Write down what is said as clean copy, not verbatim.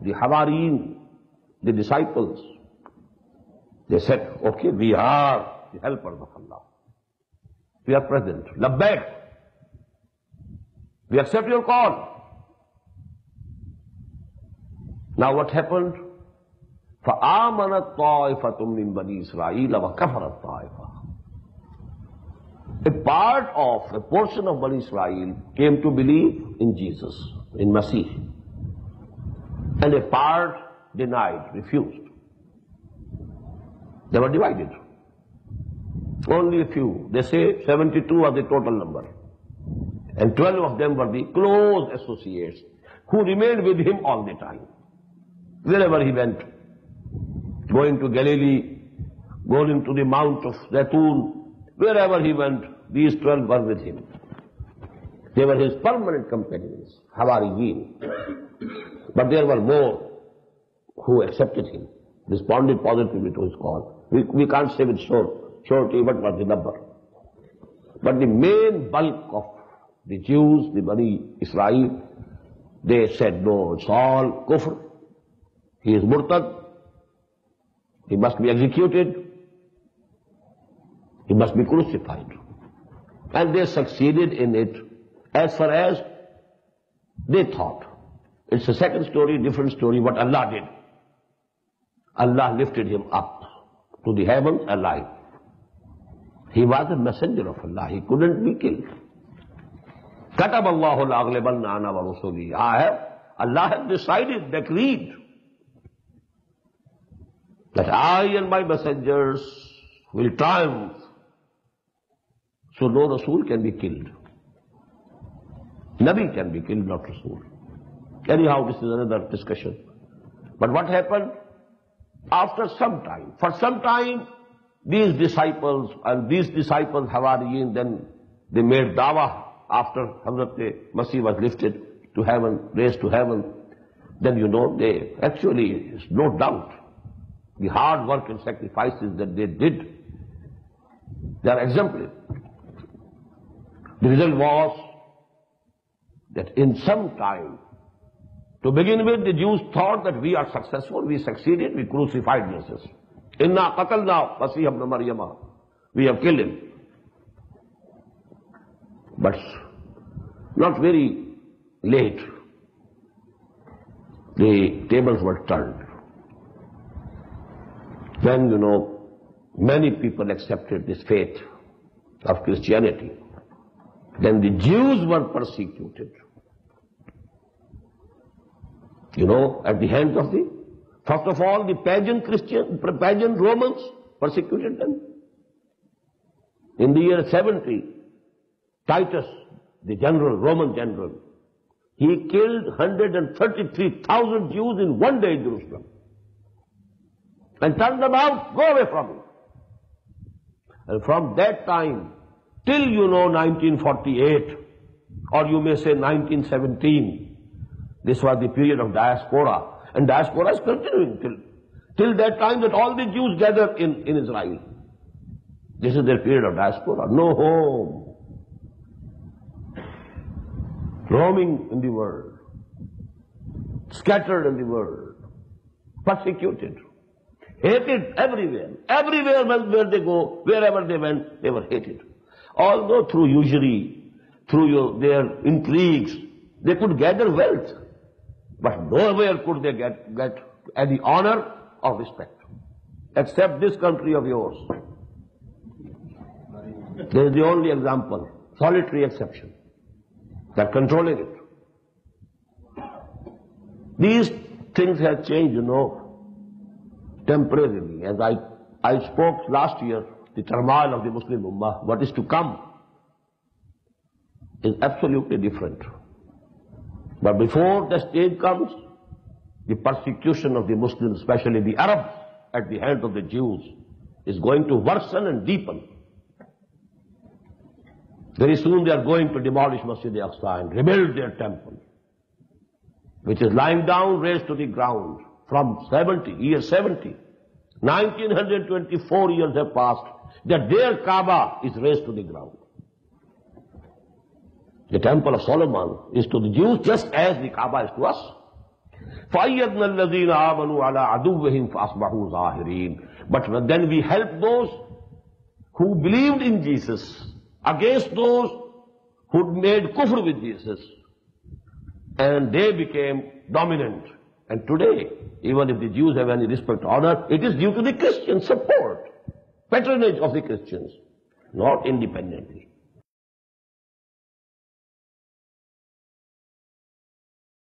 the Hawariyeen, the disciples, they said, okay, we are the helpers of Allah. We are present. Labbaik. We accept your call. Now what happened? فَآمَنَتْ طَائِفَةٌ مِّن بَنِي إِسْرَائِيلَ وَكَفَرَتْ طَائِفَةٌ. A part of, a portion of Bani Israel came to believe in Jesus, in Masih. And a part denied, refused. They were divided. Only a few. They say 72 was the total number. And 12 of them were the close associates who remained with him all the time. Wherever he went, going to Galilee, going to the Mount of Zaytun, wherever he went, these 12 were with him. They were his permanent companions, Hawariyeen. But there were more who accepted him, responded positively to his call. We can't say with surety what was the number. But the main bulk of the Jews, the Bani Israel, they said, no, it's all kufr. He is murtad. He must be executed. He must be crucified. And they succeeded in it as far as they thought. It's a second story, different story, what Allah did. Allah lifted him up to the heavens alive. He was a messenger of Allah. He couldn't be killed. كَتَبَ اللَّهُ لَأَغْلِبَنَّ أَنَا وَرُسُلِي. Allah has decided, decreed, that I and my messengers will triumph. So no Rasul can be killed. Nabi can be killed, not Rasul. Anyhow, this is another discussion. But what happened? After some time, for some time, these disciples, Hawariyeen, then they made dawah after Hazrat Masih was lifted to heaven, raised to heaven. Then they actually, there's no doubt, the hard work and sacrifices that they did, they are exemplary. The result was that in some time, to begin with, the Jews thought that we are successful, we succeeded, we crucified Jesus. Inna qatalna Masih ibn Maryama. We have killed him. But not very late, the tables were turned. Then, many people accepted this faith of Christianity. Then the Jews were persecuted. At the hands of first of all, the pagan Romans persecuted them. In the year 70, Titus, the Roman general, he killed 133,000 Jews in one day in Jerusalem. And turned them out, go away from it. And from that time till 1948, or you may say 1917, this was the period of diaspora. And diaspora is continuing till that time that all the Jews gather in Israel. This is their period of diaspora. No home. Roaming in the world. Scattered in the world. Persecuted. Hated everywhere. Everywhere where they go, wherever they went, they were hated. Although through usury, through their intrigues, they could gather wealth. But nowhere could they get any honor or respect. Except this country of yours. There is the only example, solitary exception. They are controlling it. These things have changed, temporarily. As I spoke last year, the turmoil of the Muslim Ummah, what is to come is absolutely different. But before the stage comes, the persecution of the Muslims, especially the Arabs, at the hands of the Jews, is going to worsen and deepen. Very soon they are going to demolish Masjid al-Aqsa and rebuild their temple, which is lying down, razed to the ground from year 70. 1924 years have passed that their Kaaba is razed to the ground. The temple of Solomon is to the Jews just as the Kaaba is to us. فَأَيَّدْنَا الَّذِينَ آمَنُوا عَلَىٰ عَدُوِّهِمْ فَأَصْبَحُوا ظَاهِرِينَ. But then we helped those who believed in Jesus against those who made kufr with Jesus. And they became dominant. And today, even if the Jews have any respect or honor, it is due to the Christian support, patronage of the Christians, not independently.